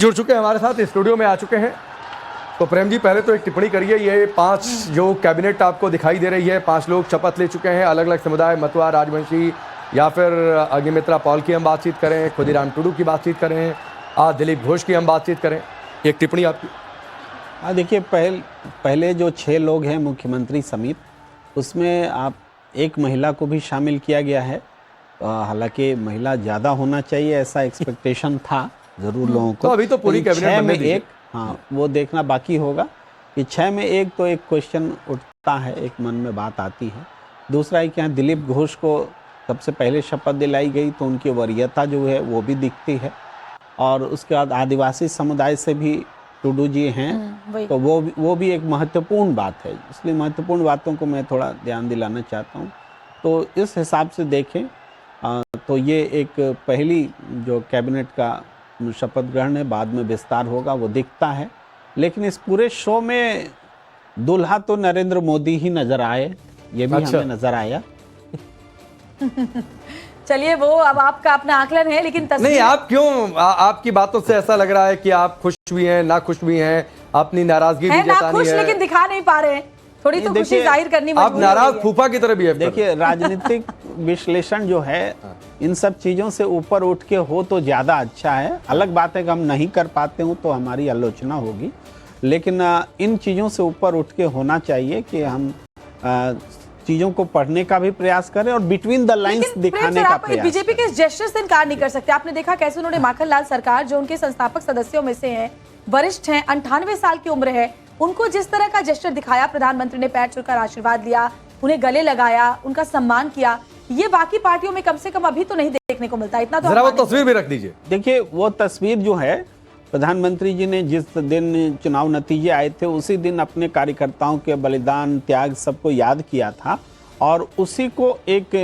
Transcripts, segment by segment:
जुड़ चुके हैं हमारे साथ, स्टूडियो में आ चुके हैं। तो प्रेम जी, पहले तो एक टिप्पणी करिए। ये 5 जो कैबिनेट आपको दिखाई दे रही है, 5 लोग शपथ ले चुके हैं, अलग अलग समुदाय, मतुआ, राजवंशी या फिर अग्निमित्रा पॉल की हम बातचीत करें, खुदीराम टुडू की बातचीत करें, दिलीप घोष की हम बातचीत करें, एक टिप्पणी आपकी। हाँ देखिए, पहले जो 6 लोग हैं मुख्यमंत्री समेत, उसमें आप एक महिला को भी शामिल किया गया है। हालांकि महिला ज़्यादा होना चाहिए ऐसा एक्सपेक्टेशन था ज़रूर लोगों को। तो अभी तो पूरी कैबिनेट बनने दीजिए। एक, हाँ वो देखना बाकी होगा कि 6 में एक तो एक क्वेश्चन उठता है, एक मन में बात आती है। दूसरा है कि यहाँ दिलीप घोष को सबसे पहले शपथ दिलाई गई तो उनकी वरीयता जो है वो भी दिखती है। और उसके बाद आदिवासी समुदाय से भी टुडू जी हैं, तो वो भी एक महत्वपूर्ण बात है। इसलिए महत्वपूर्ण बातों को मैं थोड़ा ध्यान दिलाना चाहता हूँ। तो इस हिसाब से देखें तो ये एक पहली जो कैबिनेट का शपथ ग्रहण है, बाद में विस्तार होगा, वो दिखता है। लेकिन इस पूरे शो में दूल्हा तो नरेंद्र मोदी ही नजर आए, ये भी हमें नजर आया। चलिए, वो अब आपका अपना आकलन है, लेकिन नहीं, आप क्यों, आपकी बातों से ऐसा लग रहा है कि आप खुश भी हैं, ना खुश भी हैं, अपनी नाराजगी भी जतानी है, लेकिन दिखा नहीं पा रहे हैं। थोड़ी तो खुशी जाहिर करनी आप नाराज फूफा की तरह भी है। देखिए, राजनीतिक विश्लेषण जो है इन सब चीजों से ऊपर उठ के हो तो ज्यादा अच्छा है। अलग बात है कि हम नहीं कर पाते हो तो हमारी आलोचना होगी, लेकिन इन चीजों से ऊपर उठ के होना चाहिए कि हम चीजों को पढ़ने का भी प्रयास करें और बिटवीन द लाइंस दिखाने का प्रयास। बीजेपी के जेस्चर से इनकार नहीं कर सकते। आपने देखा कैसे उन्होंने माखनलाल सरकार, जो उनके संस्थापक सदस्यों में से हैं, वरिष्ठ हैं, 98 साल की उम्र है, उनको जिस तरह का जेस्चर दिखाया, प्रधानमंत्री ने पैर छूकर आशीर्वाद लिया, उन्हें गले लगाया, उनका सम्मान किया, ये बाकी पार्टियों में कम से कम अभी तो नहीं देखने को मिलता। इतना तो जरा वो तस्वीर भी रख दीजिए। देखिए, वो तस्वीर जो है, प्रधानमंत्री जी ने जिस दिन चुनाव नतीजे आए थे उसी दिन अपने कार्यकर्ताओं के बलिदान, त्याग सबको याद किया था और उसी को एक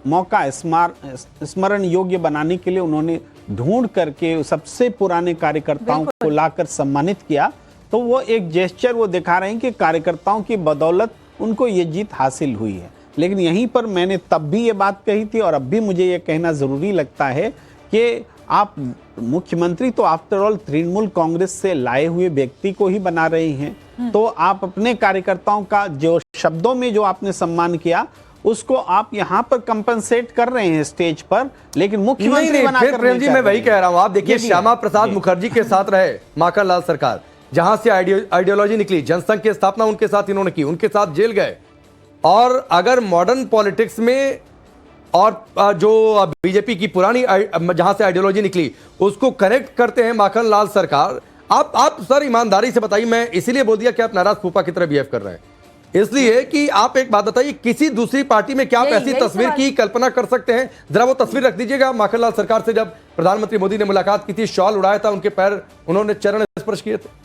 मौका स्मरण योग्य बनाने के लिए उन्होंने ढूंढ करके सबसे पुराने कार्यकर्ताओं को लाकर सम्मानित किया। तो वो एक जेस्चर वो दिखा रहे हैं कि कार्यकर्ताओं की बदौलत उनको ये जीत हासिल हुई है। लेकिन यहीं पर मैंने तब भी ये बात कही थी और अब भी मुझे ये कहना जरूरी लगता है कि आप मुख्यमंत्री तो आफ्टर ऑल तृणमूल कांग्रेस से लाए हुए व्यक्ति को ही बना रहे हैं। तो आप अपने कार्यकर्ताओं का जो शब्दों में जो आपने सम्मान किया उसको आप यहाँ पर कंपनसेट कर रहे हैं स्टेज पर, लेकिन मुख्यमंत्री बनाकर प्रेम जी, मैं वही कह रहा हूँ। आप देखिए, श्यामा प्रसाद मुखर्जी के साथ रहे माखनलाल सरकार, जहां से आइडियोलॉजी निकली, जनसंघ की स्थापना उनके साथ इन्होंने की, उनके साथ जेल गए। और अगर मॉडर्न पॉलिटिक्स में और जो बीजेपी की पुरानी जहां से आइडियोलॉजी निकली उसको कनेक्ट करते हैं माखनलाल सरकार। आप सर ईमानदारी से बताइए, मैं इसीलिए बोल दिया कि आप नाराज फूफा की तरह बिहेव कर रहे हैं, इसलिए कि आप एक बात बताइए, किसी दूसरी पार्टी में क्या आप ऐसी तस्वीर की कल्पना कर सकते हैं? जरा वो तस्वीर रख दीजिएगा। माखनलाल सरकार से जब प्रधानमंत्री मोदी ने मुलाकात की थी, शॉल उड़ाया था, उनके पैर उन्होंने चरण स्पर्श किए थे।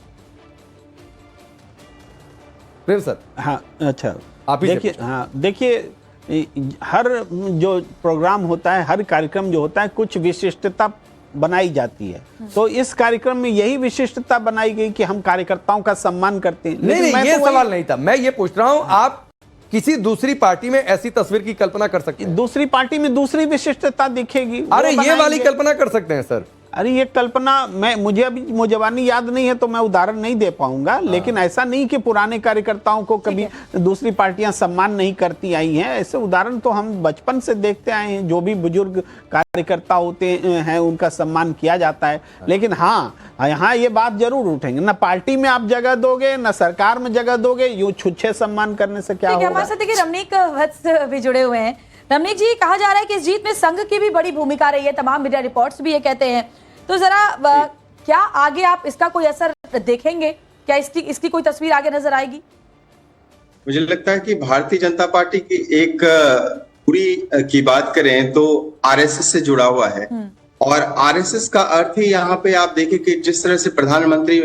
प्रेम सर, हाँ अच्छा, आप ही देखिए, हाँ देखिए, हर जो प्रोग्राम होता है, हर कार्यक्रम जो होता है, कुछ विशिष्टता बनाई जाती है। तो इस कार्यक्रम में यही विशिष्टता बनाई गई कि हम कार्यकर्ताओं का सम्मान करते हैं। नहीं, ये सवाल नहीं था, मैं ये पूछ रहा हूं, आप किसी दूसरी पार्टी में ऐसी तस्वीर की कल्पना कर सकते हैं? दूसरी पार्टी में दूसरी विशिष्टता दिखेगी। अरे ये वाली कल्पना कर सकते हैं सर? अरे ये कल्पना, मुझे अभी मुजवानी याद नहीं है तो मैं उदाहरण नहीं दे पाऊंगा, लेकिन ऐसा नहीं कि पुराने कार्यकर्ताओं को कभी दूसरी पार्टियां सम्मान नहीं करती आई हैं। ऐसे उदाहरण तो हम बचपन से देखते आए हैं। जो भी बुजुर्ग कार्यकर्ता होते हैं उनका सम्मान किया जाता है। लेकिन हाँ, यहाँ ये बात जरूर उठेंगे, ना पार्टी में आप जगह दोगे, ना सरकार में जगह दोगे, यूं छुच्छे सम्मान करने से क्या होगा। हमारे साथ देखिए रमनीक वत्स भी जुड़े हुए हैं। रमनीक जी, कहा जा रहा है कि इस जीत में संघ की भी बड़ी भूमिका रही है, तमाम मीडिया रिपोर्ट्स भी ये कहते हैं। तो जरा क्या आगे आप इसका कोई असर देखेंगे? क्या इसकी कोई तस्वीर आगे नजर आएगी? मुझे लगता है कि भारतीय जनता पार्टी की एक पूरी की बात करें तो आरएसएस से जुड़ा हुआ है। और आरएसएस का अर्थ ही यहाँ पे आप देखें कि जिस तरह से प्रधानमंत्री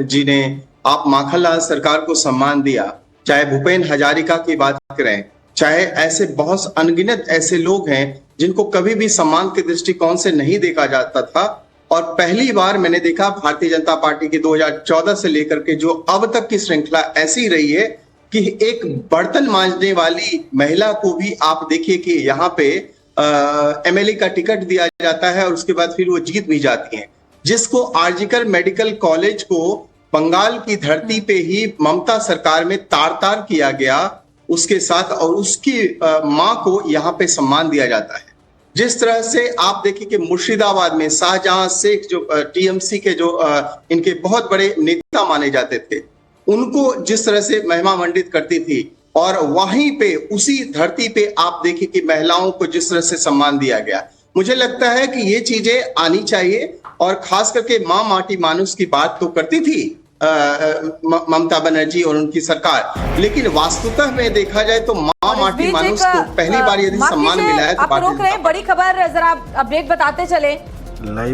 जी ने आप माखनलाल सरकार को सम्मान दिया, चाहे भूपेन हजारिका की बात करें, चाहे ऐसे बहुत अनगिनत ऐसे लोग हैं जिनको कभी भी सम्मान के दृष्टिकोण से नहीं देखा जाता था। और पहली बार मैंने देखा भारतीय जनता पार्टी की 2014 से लेकर के जो अब तक की श्रृंखला ऐसी रही है कि एक बर्तन मांजने वाली महिला को भी आप देखिए कि यहाँ पे एमएलए का टिकट दिया जाता है और उसके बाद फिर वो जीत भी जाती हैं। जिसको आर्जिकल मेडिकल कॉलेज को बंगाल की धरती पे ही ममता सरकार में तार तार किया गया उसके साथ, और उसकी मां को यहाँ पे सम्मान दिया जाता है। जिस तरह से आप देखिए कि मुर्शिदाबाद में शाहजहां शेख जो टीएमसी के जो इनके बहुत बड़े नेता माने जाते थे, उनको जिस तरह से महिमा मंडित करती थी, और वहीं पे उसी धरती पे आप देखिए कि महिलाओं को जिस तरह से सम्मान दिया गया, मुझे लगता है कि ये चीजें आनी चाहिए। और खास करके मां माटी मानुस की बात तो करती थी ममता बनर्जी और उनकी सरकार, लेकिन वास्तुतः में देखा जाए तो मां माटी मानुस को पहली बार यदि सम्मान मिला है तो आप रोक रहे हैं। बड़ी खबर जरा अपडेट बताते चले।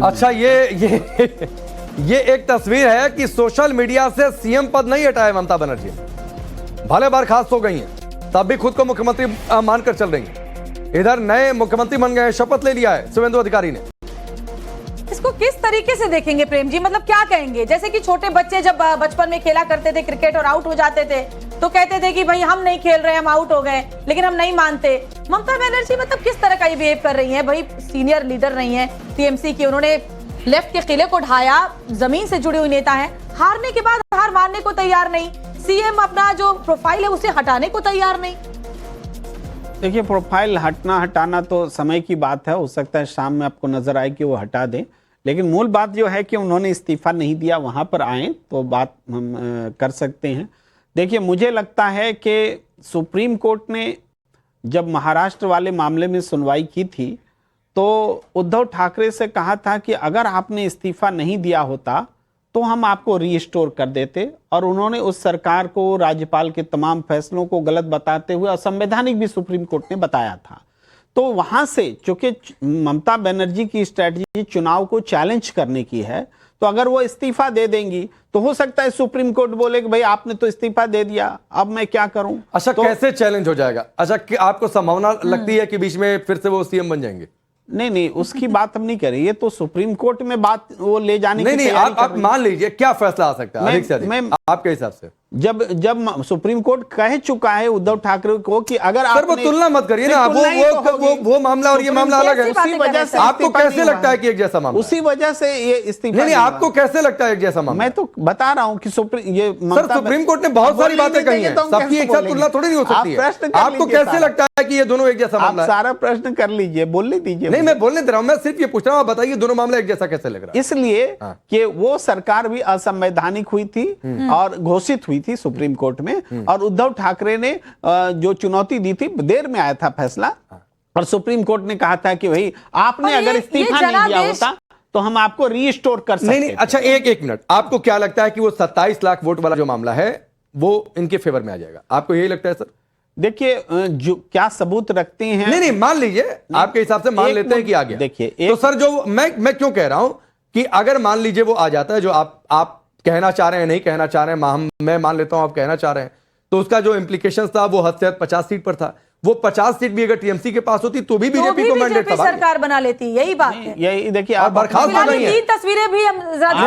अच्छा, ये एक तस्वीर है कि सोशल मीडिया से सीएम पद नहीं हटाया ममता बनर्जी, भले बर्खास्त हो गई हैं, तब भी खुद को मुख्यमंत्री मानकर चल रही हैं। इधर नए मुख्यमंत्री बन गए, शपथ ले लिया है शुभेंदु अधिकारी ने। इसको किस तरीके से देखेंगे प्रेम जी, मतलब क्या कहेंगे? जैसे कि छोटे बच्चे जब बचपन में खेला करते थे क्रिकेट और आउट हो जाते थे तो कहते थे कि भाई हम नहीं खेल रहे, हम आउट हो गए, लेकिन हम नहीं मानते। ममता बनर्जी मतलब किस तरह का ये बिहेव कर रही है? भाई सीनियर लीडर रही है टीएमसी की, उन्होंने लेफ्ट के किले को ढाया, जमीन से जुड़ी हुई नेता है, हारने के बाद हार मानने को तैयार नहीं, सीएम अपना जो प्रोफाइल है उसे हटाने को तैयार नहीं। देखिए, प्रोफाइल हटना हटाना तो समय की बात है, हो सकता है शाम में आपको नजर आए कि वो हटा दें, लेकिन मूल बात जो है कि उन्होंने इस्तीफा नहीं दिया, वहां पर आए तो बात हम कर सकते हैं। देखिए, मुझे लगता है कि सुप्रीम कोर्ट ने जब महाराष्ट्र वाले मामले में सुनवाई की थी तो उद्धव ठाकरे से कहा था कि अगर आपने इस्तीफा नहीं दिया होता तो हम आपको रीस्टोर कर देते, और उन्होंने उस सरकार को राज्यपाल के तमाम फैसलों को गलत बताते हुए असंवैधानिक भी सुप्रीम कोर्ट ने बताया था। तो वहां से चूंकि ममता बनर्जी की स्ट्रेटजी चुनाव को चैलेंज करने की है, तो अगर वो इस्तीफा दे देंगी तो हो सकता है सुप्रीम कोर्ट बोले कि भाई आपने तो इस्तीफा दे दिया, अब मैं क्या करूं। अच्छा, तो कैसे चैलेंज हो जाएगा? अच्छा, आपको संभावना लगती है कि बीच में फिर से वो सीएम बन जाएंगे? नहीं, उसकी बात हम नहीं करें, ये तो सुप्रीम कोर्ट में बात वो ले जाने की नहीं, आप मान लीजिए क्या फैसला आ सकता है अधिक से अधिक आपके हिसाब से? जब सुप्रीम कोर्ट कह चुका है उद्धव ठाकरे को कि अगर सर वो तुलना मत करिए ना, वो मामला और ये मामला अलग है। उसी वजह से आपको कैसे लगता है कि एक जैसा मामला? उसी वजह से ये इस्तीफा नहीं, आपको कैसे लगता है एक जैसा मामला? मैं तो बता रहा हूँ कि सुप्रीम कोर्ट ने बहुत सारी बातें कही हैं, सबकी एक साथ तुलना थोड़ी नहीं हो सकती है। आपको कैसे लगता है कि ये दोनों एक जैसा मामला है? सारा प्रश्न कर लीजिए, बोलने दीजिए। नहीं, मैं बोलने दे रहा हूँ, मैं सिर्फ ये पूछ रहा हूँ, बताइए दोनों मामला एक जैसा कैसे लग रहा है? इसलिए कि वो सरकार भी असंवैधानिक हुई थी और घोषित हुई थी सुप्रीम कोर्ट में, और उद्धव ठाकरे ने जो चुनौती दी थी, देर में आया था फैसला, और सुप्रीम कोर्ट ने कहा था कि भाई आपने अगर इस्तीफा नहीं दिया होता तो हम आपको रीस्टोर कर सकते। नहीं, अच्छा एक मिनट, आपको क्या लगता है कि वो 27 लाख वोट वाला जो मामला है वो इनके फेवर में आ जाएगा? आपको यही लगता है सर? देखिए, जो क्या सबूत रखते हैं। नहीं, मान लीजिए आपके हिसाब से मान लेते हैं कि आ गया। देखिए, तो सर जो मैं क्यों कह रहा हूं कि अगर मान लीजिए वो आ जाता है, जो आप कहना चाह रहे हैं, नहीं कहना चाह रहे हैं, मैं मान लेता हूं आप कहना चाह रहे हैं, तो उसका जो इंप्लीकेशन था वो हद से हद 50 सीट पर था। वो 50 सीट भी अगर टीएमसी के पास होती तो भी बीजेपी को मैंडेट था, सरकार बना लेती। यही बात है। यही देखिए, आप बर्खास्त हो गई है। 3 तस्वीरें भी हम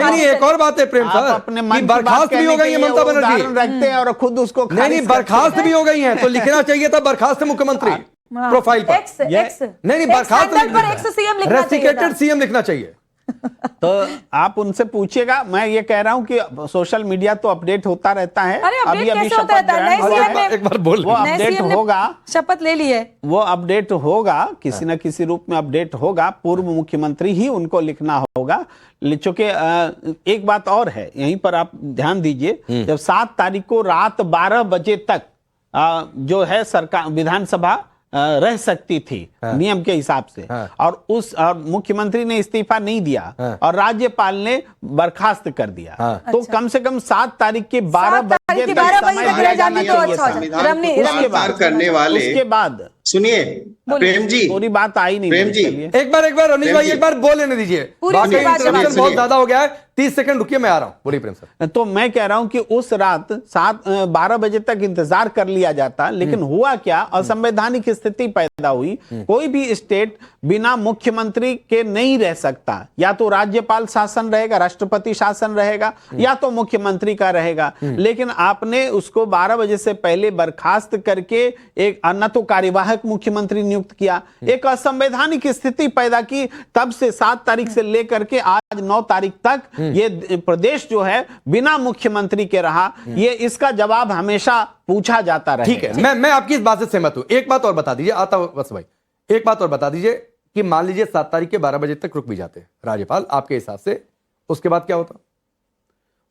नहीं, एक और बात है प्रेम सर, अपने मन बर्खास्त भी हो गई है ममता बनर्जी, रखते हैं और खुद उसको नहीं बर्खास्त भी हो गई है, तो लिखना चाहिए था बर्खास्त मुख्यमंत्री प्रोफाइल पर। नहीं, बर्खास्त रेसिकेटेड सीएम लिखना चाहिए। तो आप उनसे पूछिएगा। मैं ये कह रहा हूं कि सोशल मीडिया तो अपडेट होता रहता है। अभी शपथ एक बार बोल, वो अपडेट होगा, शपथ ले ली है, वो अपडेट होगा, किसी न किसी रूप में अपडेट होगा। पूर्व मुख्यमंत्री ही उनको लिखना होगा। चूंकि एक बात और है, यहीं पर आप ध्यान दीजिए, जब 7 तारीख को रात 12 बजे तक जो है सरकार विधानसभा रह सकती थी नियम के हिसाब से, और मुख्यमंत्री ने इस्तीफा नहीं दिया और राज्यपाल ने बर्खास्त कर दिया, तो अच्छा। कम से कम 7 तारीख के 12 बजे तक समय जाना चाहिए। उसके बाद सुनिए प्रेम जी, पूरी बात आई नहीं। प्रेम जी, एक बार रमेश भाई एक बार बोल लेने दीजिए, बाकी इंटरप्शन बहुत ज्यादा हो गया है। 30 सेकंड रुकिए, मैं आ रहा हूं। बोलिए प्रेम सर। तो मैं कह रहा हूं कि उस रात 12 बजे तक इंतजार कर लिया जाता, लेकिन हुआ क्या, असंवैधानिक स्थिति पैदा हुई। कोई भी स्टेट बिना मुख्यमंत्री के नहीं रह सकता, या तो राज्यपाल शासन रहेगा, राष्ट्रपति शासन रहेगा, या तो मुख्यमंत्री का रहेगा। लेकिन आपने उसको 12 बजे से पहले बर्खास्त करके एक न तो कार्यवाही कार्यवाहक मुख्यमंत्री नियुक्त किया, एक असंवैधानिक स्थिति पैदा की। तब से 7 तारीख से लेकर के आज 9 तारीख तक ये प्रदेश जो है बिना मुख्यमंत्री के रहा। ये इसका जवाब हमेशा पूछा जाता रहा। ठीक है, मैं आपकी इस बात से सहमत हूं। एक बात और बता दीजिए, आता बस भाई, एक बात और बता दीजिए कि मान लीजिए 7 तारीख के 12 बजे तक रुक भी जाते राज्यपाल आपके हिसाब से, उसके बाद क्या होता?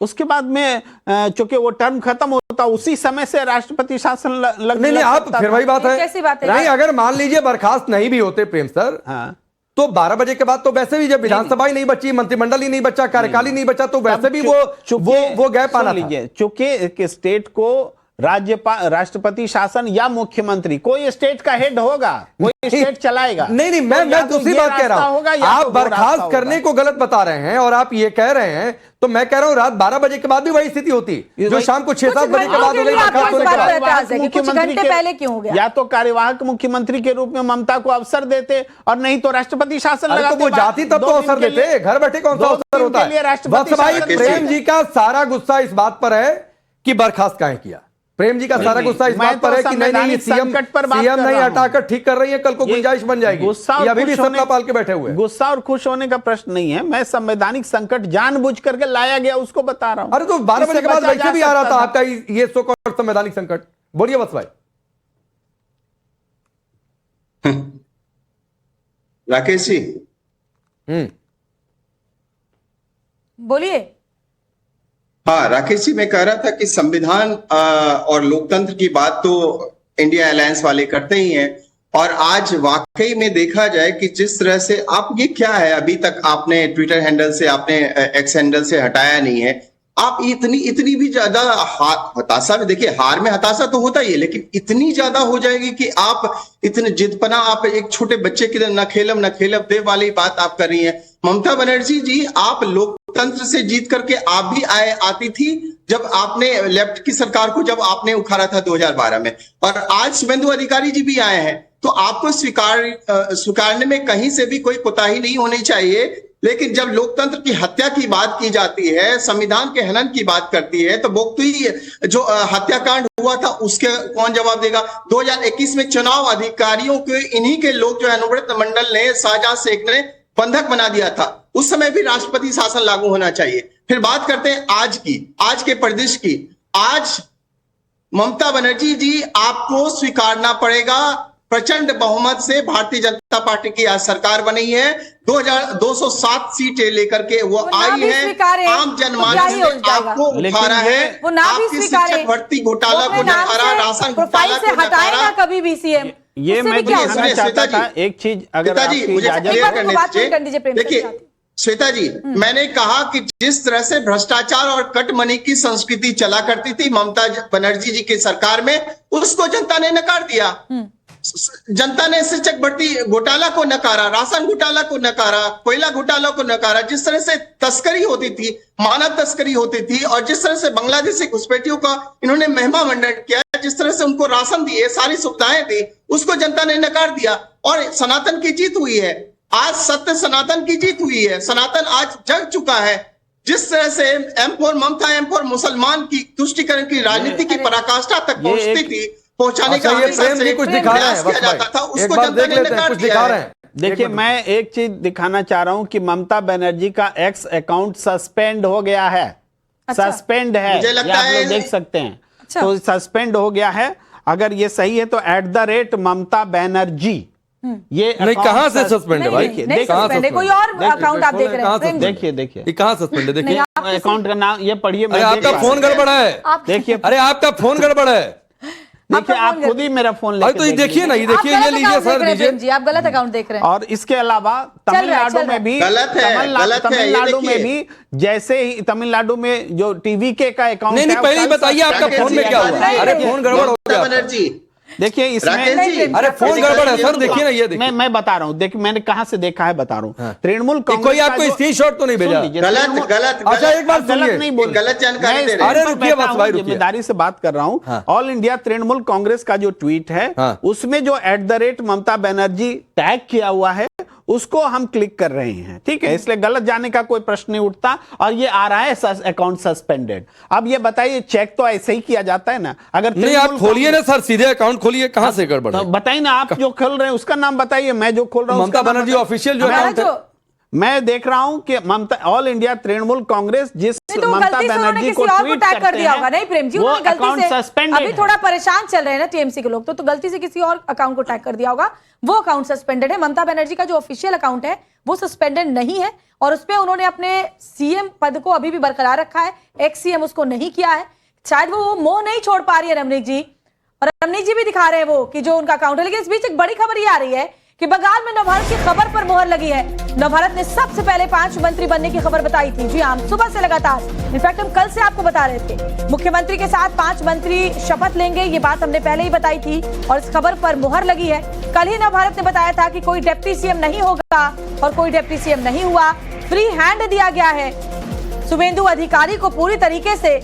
उसके बाद में चूंकि वो टर्म खत्म होता, उसी समय से राष्ट्रपति शासन लग नहीं, आप फिर वही बात है। कैसी बात है? नहीं, अगर मान लीजिए बर्खास्त नहीं भी होते प्रेम सर, हाँ, तो 12 बजे के बाद तो वैसे भी जब विधानसभा ही नहीं बची, मंत्रिमंडल ही नहीं बचा, कार्यकाल ही नहीं बचा, तो वैसे भी वो गैप आना था। चूंकि स्टेट को राज्यपाल, राष्ट्रपति शासन या मुख्यमंत्री, कोई स्टेट का हेड होगा, कोई स्टेट चलाएगा। नहीं, मैं दूसरी बात कह रहा हूं। आप बर्खास्त करने को गलत बता रहे हैं और आप ये कह रहे हैं, तो मैं कह रहा हूं रात 12 बजे के बाद भी वही स्थिति होती जो शाम को 6-7 बजे के बाद हो गई। पहले क्यों हो गया? या तो कार्यवाहक मुख्यमंत्री के रूप में ममता को अवसर देते, और नहीं तो राष्ट्रपति शासन लगाते। तो वो जाती तब तो अवसर देते, घर बैठे कौन सा अवसर होता है? प्रेम जी का सारा गुस्सा इस बात पर है कि बर्खास्त काहे किया। प्रेम जी का सारा गुस्सा इस बात पर है कि नहीं सीएम नहीं हटाकर ठीक कर रही है, कल को गुंजाइश बन जाएगी। ये अभी भी सत्ता पाल के बैठे हुए। गुस्सा और खुश होने का प्रश्न नहीं है, मैं संवैधानिक संकट जानबूझ करके लाया गया उसको बता रहा हूं। अरे तो 12 बजे के बाद वैसे भी आ रहा था आपका ये सो कॉल्ड संवैधानिक संकट। बोलिए बस भाई। राकेश जी, बोलिए। हाँ राकेश जी, मैं कह रहा था कि संविधान और लोकतंत्र की बात तो इंडिया अलायंस वाले करते ही हैं, और आज वाकई में देखा जाए कि जिस तरह से आप, ये क्या है, अभी तक आपने ट्विटर हैंडल से, आपने एक्स हैंडल से हटाया नहीं है। आप इतनी भी ज्यादा हताशा में, देखिए हार में हताशा तो होता ही है, लेकिन इतनी ज्यादा हो जाएगी कि आप इतने जिदपना, आप एक छोटे बच्चे की तरह न खेलब देव वाली बात आप कर रही हैं। ममता बनर्जी जी, आप लोकतंत्र से जीत करके आप भी आती थी जब आपने लेफ्ट की सरकार को जब आपने उखाड़ा था 2012 में, और आज शुभेंदु अधिकारी जी भी आए हैं, तो आपको स्वीकारने में कहीं से भी कोई कोताही नहीं होनी चाहिए। लेकिन जब लोकतंत्र की हत्या की बात की जाती है, संविधान के हनन की बात करती है, तो बोक्ती जो हत्याकांड हुआ था उसके कौन जवाब देगा? 2021 में चुनाव अधिकारियों के इन्हीं के लोग जो अनुव्रत मंडल ने, शाहजहां शेख ने बंधक बना दिया था, उस समय भी राष्ट्रपति शासन लागू होना चाहिए। फिर बात करते हैं आज की, आज के परिदृश्य की। आज ममता बनर्जी जी, आपको स्वीकारना पड़ेगा, प्रचंड बहुमत से भारतीय जनता पार्टी की आज सरकार बनी है। 207 सीटें लेकर के वो आई है। आम जनमानस ने आपको उठारा है। आपकी शिक्षक भर्ती घोटाला को नकारा, राशन घोटाला को नकारा। कभी भी सीएम, ये मैं कहना चाहता था एक चीज, अगर मुझे क्लियर करने दीजिए। देखिए श्वेता जी, मैंने कहा कि जिस तरह से भ्रष्टाचार और कट मनी की संस्कृति चला करती थी ममता बनर्जी जी की सरकार में, उसको जनता ने नकार दिया। जनता ने शिक्षक भर्ती घोटाला को नकारा, राशन घोटाला को नकारा, कोयला घोटाला को नकारा। जिस तरह से तस्करी होती थी, मानव तस्करी होती थी, और जिस तरह से बांग्लादेशी घुसपैठियों का इन्होंने महिमा मंडन किया, जिस तरह से उनको राशन दिए, सारी सुविधाएं दी, उसको जनता ने नकार दिया और सनातन की जीत हुई है। आज सत्य सनातन की जीत हुई है। सनातन आज जग चुका है। जिस तरह से M4 ममता, M4 मुसलमान की तुष्टिकरण की राजनीति की पराकाष्ठा तक पहुंचती थी, पहुंचाने का कुछ दिखा रहे हैं, किया जाता था, उसको जनता ने नकार दिया है। देखिए, मैं एक चीज दिखाना चाह रहा हूं कि ममता बनर्जी का एक्स अकाउंट सस्पेंड हो गया है। अच्छा। सस्पेंड है, मुझे लगता आप है लोग देख सकते हैं। अच्छा। तो सस्पेंड हो गया है। अगर ये सही है तो @ममता बनर्जी, ये नहीं, कहां से सस्पेंड है भाई? नहीं सस्पेंड है, कोई और अकाउंट आप देख रहे हैं। देखिए ये कहां सस्पेंड है? देखिए अकाउंट का नाम ये पढ़िए। अरे आपका फोन गड़बड़ है। देखिए, अरे आपका फोन गड़बड़ है। देखिए आप खुद ही मेरा फोन अरे तो ये देखिए ना, ये देखिए, ये लीजिए सर, लीजिए जी, आप गलत अकाउंट देख रहे हैं। और इसके अलावा तमिलनाडु में भी तमिलनाडु में भी जैसे ही तमिलनाडु में जो टीवीके का अकाउंट नहीं, पहले बताइए आपका फोन में क्या हुआ? अरे फोन गड़बड़ हो गया बनर्जी। देखिए इसमें, अरे फोन गड़बड़ है सर, देखिए ना, ये देखिए। मैं बता रहा हूँ, देखिए मैंने कहां से देखा है, बता रहा हूँ। तृणमूल कांग्रेस, कोई आपको स्क्रीनशॉट तो नहीं भेजा? गलत। अच्छा एक बात सुनिए, नहीं बोल, गलत जानकारी दे रहे हैं। अरे रुकिए बस भाई, रुकिए। जिम्मेदारी से बात कर रहा हूँ। ऑल इंडिया तृणमूल कांग्रेस का जो ट्वीट है, उसमें जो @ममता बनर्जी टैग किया हुआ है, उसको हम क्लिक कर रहे हैं, ठीक है, इसलिए गलत जाने का कोई प्रश्न नहीं उठता। और ये आ रहा है अकाउंट सस्पेंडेड। अब ये बताइए, चेक तो ऐसे ही किया जाता है ना? अगर नहीं, आप खोलिए ना सर, सीधे अकाउंट खोलिए, कहां से गड़बड़ है? बताइए ना, आप जो खोल रहे हैं उसका नाम बताइए, मैं जो खोल रहा हूं ममता बनर्जी ऑफिशियल जो अकाउंट है, मैं देख रहा हूं कि ममता ऑल इंडिया तृणमूल कांग्रेस जिस तो ममता गलती से उन्होंने बनर्जी किसी को और को ट्वीट टैग कर करते दिया होगा। हैं, नहीं प्रेम जी, वो उन्होंने गलती अकाउंट से, सस्पेंडेड अभी थोड़ा परेशान चल रहे हैं ना टीएमसी के लोग, तो गलती से किसी और अकाउंट को टैग कर दिया होगा, वो अकाउंट सस्पेंडेड है। ममता बनर्जी का जो ऑफिशियल अकाउंट है वो सस्पेंडेड नहीं है, और उस पर उन्होंने अपने सीएम पद को अभी भी बरकरार रखा है, एक्स सीएम उसको नहीं किया है। शायद वो मोह नहीं छोड़ पा रही है रमनीक जी, और रमनीक जी भी दिखा रहे हैं वो कि जो उनका अकाउंट है। लेकिन इस बीच एक बड़ी खबर ये आ रही है कि बंगाल में नवभारत की खबर पर मोहर लगी है। नवभारत ने सबसे पहले 5 मंत्री बनने की खबर बताई थी। जी हाँ, सुबह से लगातार, इनफैक्ट हम कल से आपको बता रहे थे, मुख्यमंत्री के साथ 5 मंत्री शपथ लेंगे, ये बात हमने पहले ही बताई थी, और इस खबर पर मोहर लगी है। कल ही नवभारत ने बताया था कि कोई डिप्टी सीएम नहीं होगा, और कोई डिप्टी सीएम नहीं हुआ, फ्री हैंड दिया गया है शुभेंदु अधिकारी को पूरी तरीके से।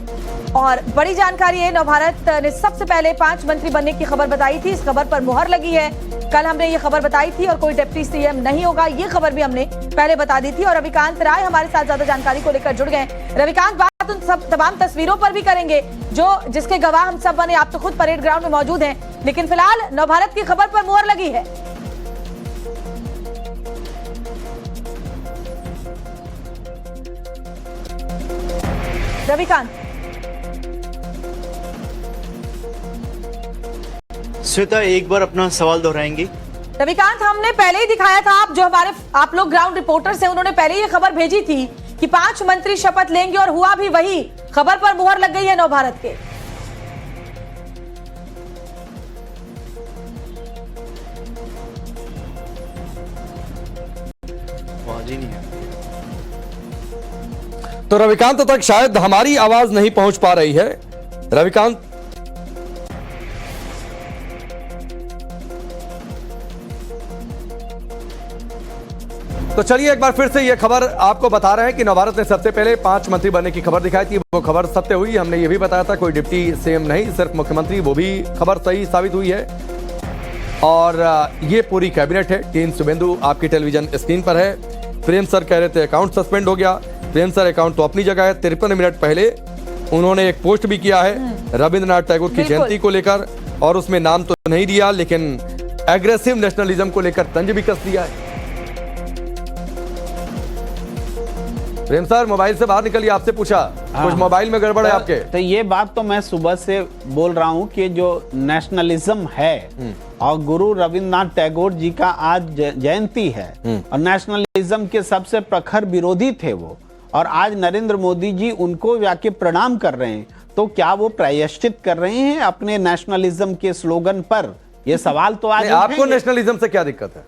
और बड़ी जानकारी है, नवभारत ने सबसे पहले 5 मंत्री बनने की खबर बताई थी, इस खबर पर मोहर लगी है। कल हमने ये खबर बताई थी, और कोई डिप्टी सीएम नहीं होगा, ये खबर भी हमने पहले बता दी थी। और रविकांत राय हमारे साथ ज्यादा जानकारी को लेकर जुड़ गए। रविकांत, बात उन सब तमाम तस्वीरों पर भी करेंगे जो जिसके गवाह हम सब बने, आप तो खुद परेड ग्राउंड में मौजूद हैं, लेकिन फिलहाल नवभारत की खबर पर मोहर लगी है। रविकांत, श्वेता एक बार अपना सवाल दोहराएंगे? रविकांत, हमने पहले ही दिखाया था, आप लोग ग्राउंड रिपोर्टर्स हैं, उन्होंने पहले ही खबर भेजी थी कि 5 मंत्री शपथ लेंगे, और हुआ भी वही। खबर पर मुहर लग गई है नवभारत के। आवाज ही नहीं है। तो रविकांत तक शायद हमारी आवाज नहीं पहुंच पा रही है। रविकांत, तो चलिए एक बार फिर से ये खबर आपको बता रहे हैं कि नवभारत ने सबसे पहले 5 मंत्री बनने की खबर दिखाई थी। वो खबर सत्य हुई। हमने ये भी बताया था कोई डिप्टी सीएम नहीं, सिर्फ मुख्यमंत्री, वो भी खबर सही साबित हुई है। और ये पूरी कैबिनेट है। टीम शुभेंदु आपकी टेलीविजन स्क्रीन पर है। प्रेम सर कह रहे थे अकाउंट सस्पेंड हो गया। प्रेम सर अकाउंट तो अपनी जगह है। 53 मिनट पहले उन्होंने एक पोस्ट भी किया है रविंद्रनाथ टैगोर की जयंती को लेकर, और उसमें नाम तो नहीं दिया, लेकिन एग्रेसिव नेशनलिज्म को लेकर तंज भी कस दिया है। प्रेम सर, मोबाइल से बाहर निकलिए, आपसे पूछा कुछ मोबाइल में गड़बड़ है आपके। तो ये बात तो मैं सुबह से बोल रहा हूं कि जो नेशनलिज्म है, और गुरु रविंद्रनाथ टैगोर जी का आज जयंती है, और नेशनलिज्म के सबसे प्रखर विरोधी थे वो, और आज नरेंद्र मोदी जी उनको जाके प्रणाम कर रहे हैं, तो क्या वो प्रायश्चित कर रहे हैं अपने नेशनलिज्म के स्लोगन पर? ये सवाल तो आज आपको नेशनलिज्म से क्या दिक्कत है?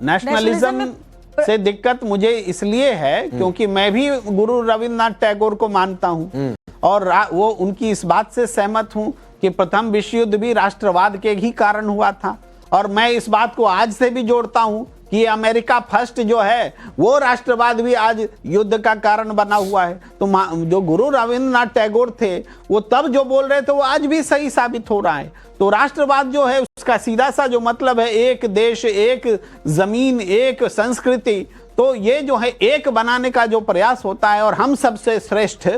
नेशनलिज्म से दिक्कत मुझे इसलिए है क्योंकि मैं भी गुरु रविंद्रनाथ टैगोर को मानता हूं, और वो उनकी इस बात से सहमत हूं कि प्रथम विश्व युद्ध भी राष्ट्रवाद के ही कारण हुआ था। और मैं इस बात को आज से भी जोड़ता हूं कि अमेरिका फर्स्ट जो है वो राष्ट्रवाद भी आज युद्ध का कारण बना हुआ है। तो जो गुरु रविंद्रनाथ टैगोर थे वो तब जो बोल रहे थे वो आज भी सही साबित हो रहा है। तो राष्ट्रवाद जो है उसका सीधा सा जो मतलब है एक देश, एक जमीन, एक संस्कृति। तो ये जो है एक बनाने का जो प्रयास होता है, और हम सबसे श्रेष्ठ,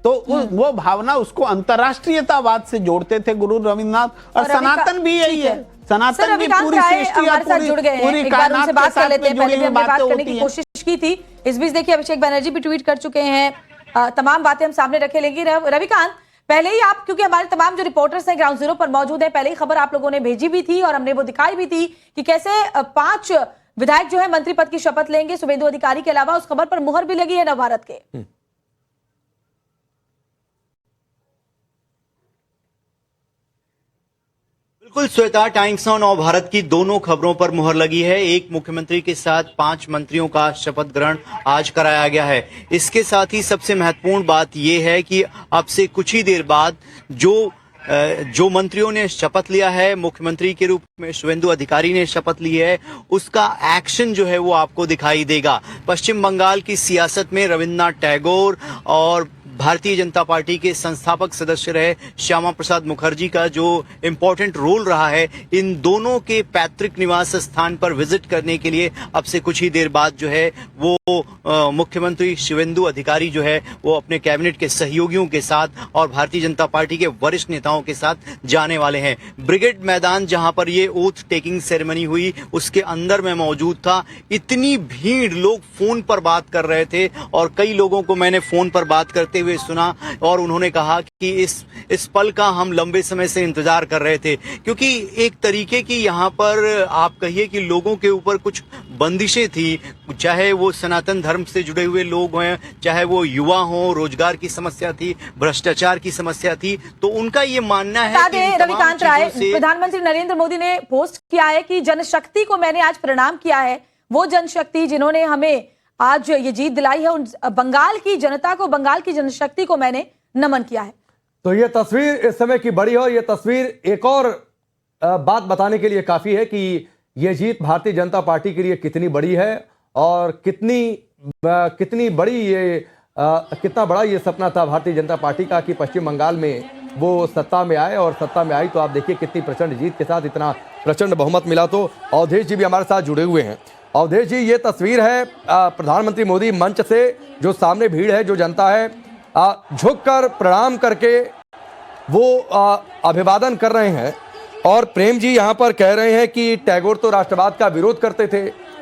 तो वो भावना उसको अंतरराष्ट्रीयतावाद से जोड़ते थे गुरु रविंद्रनाथ। और सनातन भी यही है। सनातन भी पूरी सृष्टि और पूरी कायनात के साथ में जुड़ी हुई बातें होती हैं। कोशिश की थी। इस बीच देखिए अभिषेक बनर्जी भी ट्वीट कर चुके हैं। तमाम बातें हम सामने रखे लेंगे। रविकांत, पहले ही आप, क्योंकि हमारे तमाम जो रिपोर्टर्स हैं ग्राउंड जीरो पर मौजूद हैं, पहले ही खबर आप लोगों ने भेजी भी थी और हमने वो दिखाई भी थी कि कैसे 5 विधायक जो है मंत्री पद की शपथ लेंगे शुभेंदु अधिकारी के अलावा। उस खबर पर मुहर भी लगी है नवभारत के। बिल्कुल श्वेता, टाइम्स नाउ नवभारत की दोनों खबरों पर मुहर लगी है। एक, मुख्यमंत्री के साथ 5 मंत्रियों का शपथ ग्रहण आज कराया गया है। इसके साथ ही सबसे महत्वपूर्ण बात यह है कि अब से कुछ ही देर बाद जो मंत्रियों ने शपथ लिया है, मुख्यमंत्री के रूप में शुभेंदु अधिकारी ने शपथ ली है, उसका एक्शन जो है वो आपको दिखाई देगा। पश्चिम बंगाल की सियासत में रविंद्रनाथ टैगोर और भारतीय जनता पार्टी के संस्थापक सदस्य रहे श्यामा प्रसाद मुखर्जी का जो इम्पोर्टेंट रोल रहा है, इन दोनों के पैतृक निवास स्थान पर विजिट करने के लिए अब से कुछ ही देर बाद जो है वो मुख्यमंत्री शिवेंदु अधिकारी जो है वो अपने कैबिनेट के सहयोगियों के साथ और भारतीय जनता पार्टी के वरिष्ठ नेताओं के साथ जाने वाले हैं। ब्रिगेड मैदान जहां पर ये ओथ टेकिंग सेरेमनी हुई उसके अंदर मैं मौजूद था। इतनी भीड़, लोग फोन पर बात कर रहे थे और कई लोगों को मैंने फोन पर बात करते हुए सुना और उन्होंने कहा कि इस पल का हम लंबे समय से इंतजार कर रहे थे, क्योंकि एक तरीके की यहाँ पर आप कहिए कि लोगों के ऊपर कुछ बंदिशें थी, चाहे वो सनातन धर्म से जुड़े हुए लोग हैं, चाहे वो युवा हों, रोजगार की समस्या थी, भ्रष्टाचार की समस्या थी, तो उनका ये मानना है कि रविकांत राय, प्रधानमंत्री नरेंद्र मोदी ने पोस्ट किया है कि जनशक्ति को मैंने आज प्रणाम किया है, वो जनशक्ति जिन्होंने हमें आज ये जीत दिलाई है, उन बंगाल की जनता को, बंगाल की जनशक्ति को मैंने नमन किया है। तो ये तस्वीर इस समय की बड़ी हो, ये तस्वीर एक और बात बताने के लिए काफी है कि ये जीत भारतीय जनता पार्टी के लिए कितनी बड़ी है और कितनी बड़ी ये कितना बड़ा ये सपना था भारतीय जनता पार्टी का कि पश्चिम बंगाल में वो सत्ता में आए, और सत्ता में आई तो आप देखिए कितनी प्रचंड जीत के साथ इतना प्रचंड बहुमत मिला। तो अवधेश जी भी हमारे साथ जुड़े हुए हैं। अवधेश जी, ये तस्वीर है प्रधानमंत्री मोदी मंच से, जो सामने भीड़ है, जो जनता है, झुककर प्रणाम करके वो अभिवादन कर रहे हैं। और प्रेम जी यहाँ पर कह रहे हैं कि टैगोर तो राष्ट्रवाद का विरोध करते थे,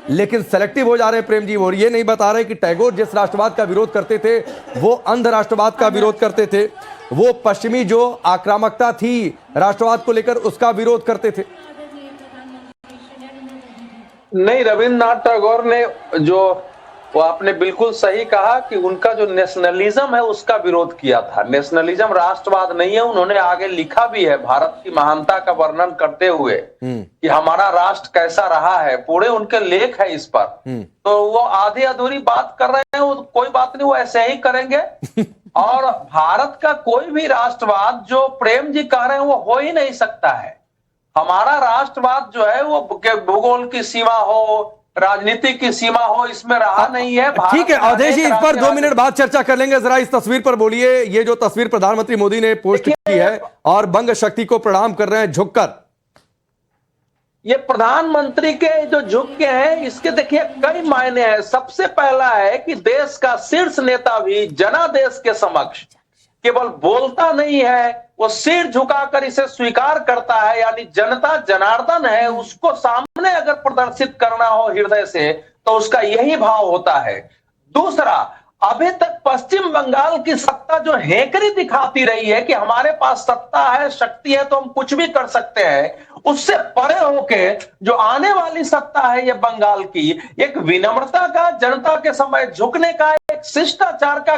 लेकिन सेलेक्टिव हो जा रहे हैं प्रेम जी, और ये नहीं बता रहे कि टैगोर जिस राष्ट्रवाद का विरोध करते थे वो अंध राष्ट्रवाद का विरोध करते थे, वो पश्चिमी जो आक्रामकता थी राष्ट्रवाद को लेकर उसका विरोध करते थे। नहीं, रविन्द्रनाथ टैगोर ने जो वो आपने बिल्कुल सही कहा कि उनका जो नेशनलिज्म है उसका विरोध किया था। नेशनलिज्म राष्ट्रवाद नहीं है। उन्होंने आगे लिखा भी है भारत की महानता का वर्णन करते हुए कि हमारा राष्ट्र कैसा रहा है, पूरे उनके लेख है इस पर। तो वो आधी अधूरी बात कर रहे हैं, वो कोई बात नहीं, वो ऐसे ही करेंगे। और भारत का कोई भी राष्ट्रवाद जो प्रेम जी कह रहे हैं वो हो ही नहीं सकता है। हमारा राष्ट्रवाद जो है वो भूगोल की सीमा हो, राजनीति की सीमा हो, इसमें रहा नहीं है। ठीक है अवधेश जी, इस पर 2 मिनट बाद चर्चा कर लेंगे। जरा इस तस्वीर पर बोलिए, ये जो तस्वीर प्रधानमंत्री मोदी ने पोस्ट की है और बंग शक्ति को प्रणाम कर रहे हैं झुककर, ये प्रधानमंत्री के जो झुक के हैं इसके देखिए कई मायने हैं। सबसे पहला है कि देश का शीर्ष नेता भी जनादेश के समक्ष केवल बोलता नहीं है, वो सिर झुकाकर इसे स्वीकार करता है। यानी जनता जनार्दन है, उसको सामने अगर प्रदर्शित करना हो हृदय से तो उसका यही भाव होता है। दूसरा, अभी तक पश्चिम बंगाल की सत्ता जो हेकरी दिखाती रही है कि हमारे पास सत्ता है, शक्ति है, तो हम कुछ भी कर सकते हैं, उससे परे होके जो आने वाली सत्ता है ये बंगाल की, एक विनम्रता का, जनता के समय झुकने का, एक शिष्टाचार का,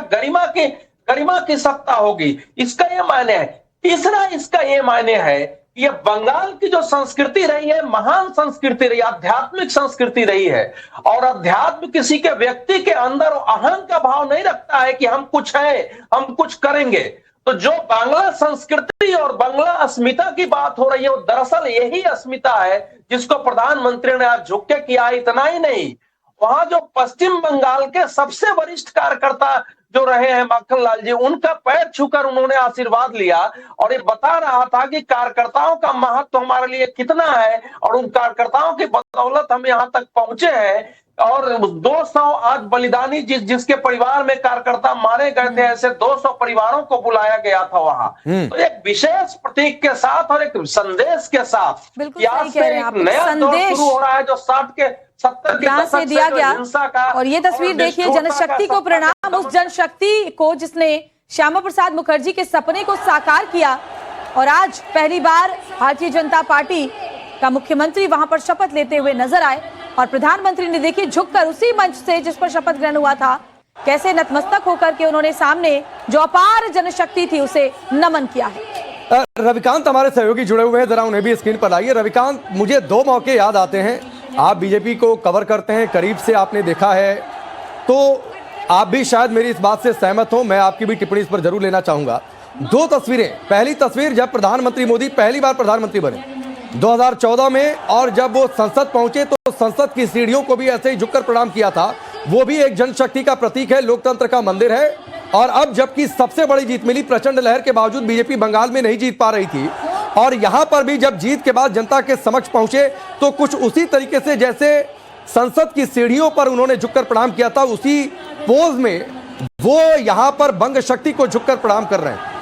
गरिमा की सत्ता होगी। इसका ये मायने है। तीसरा इसका ये मायने है कि ये बंगाल की जो संस्कृति रही है, महान संस्कृति रही, आध्यात्मिक संस्कृति रही है। और अध्यात्म किसी के व्यक्ति के अंदर अहम का भाव नहीं रखता है कि हम कुछ है, हम कुछ करेंगे। तो जो बांग्ला संस्कृति और बांग्ला अस्मिता की बात हो रही है, वो दरअसल यही अस्मिता है जिसको प्रधानमंत्री ने आज झुक के किया। इतना ही नहीं, वहां जो पश्चिम बंगाल के सबसे वरिष्ठ कार्यकर्ता जो रहे हैं माखन लाल जी, उनका पैर छूकर उन्होंने आशीर्वाद लिया और ये बता रहा था कि कार्यकर्ताओं का महत्व हमारे लिए कितना है और उन कार्यकर्ताओं की बदौलत हम यहाँ तक पहुंचे हैं। और 200 आज बलिदानी जिसके परिवार में कार्यकर्ता मारे गए थे, ऐसे 200 परिवारों को बुलाया गया था वहां। तो एक विशेष प्रतीक के साथ और एक संदेश के साथ बिल्कुल से एक नया दौर शुरू हो रहा है जो 60 के 70 के दशक से दिया गया। और ये तस्वीर देखिए, जनशक्ति को प्रणाम, उस जनशक्ति को जिसने श्यामा प्रसाद मुखर्जी के सपने को साकार किया। और आज पहली बार भारतीय जनता पार्टी का मुख्यमंत्री वहां पर शपथ लेते हुए नजर आए और प्रधानमंत्री ने देखिए झुककर उसी मंच से जिस पर शपथ ग्रहण हुआ था, कैसे नतमस्तक होकर के उन्होंने सामने जो अपार जनशक्ति थी उसे नमन किया है। रविकांत हमारे सहयोगी जुड़े हुए हैं, जरा उन्हें भी स्क्रीन पर लाइए। रविकांत, मुझे 2 मौके याद आते हैं। आप बीजेपी को कवर करते हैं, करीब से आपने देखा है, तो आप भी शायद मेरी इस बात से सहमत हो। मैं आपकी भी टिप्पणी इस पर जरूर लेना चाहूंगा। 2 तस्वीरें, पहली तस्वीर जब प्रधानमंत्री मोदी पहली बार प्रधानमंत्री बने 2014 में, और जब वो संसद पहुंचे तो संसद की सीढ़ियों को भी ऐसे ही झुककर प्रणाम किया था। वो भी एक जनशक्ति का प्रतीक है, लोकतंत्र का मंदिर है। और अब जबकि सबसे बड़ी जीत मिली, प्रचंड लहर के बावजूद बीजेपी बंगाल में नहीं जीत पा रही थी, और यहां पर भी जब जीत के बाद जनता के समक्ष पहुंचे तो कुछ उसी तरीके से जैसे संसद की सीढ़ियों पर उन्होंने झुककर प्रणाम किया था, उसी पोज में वो यहां पर बंग शक्ति को झुककर प्रणाम कर रहे हैं।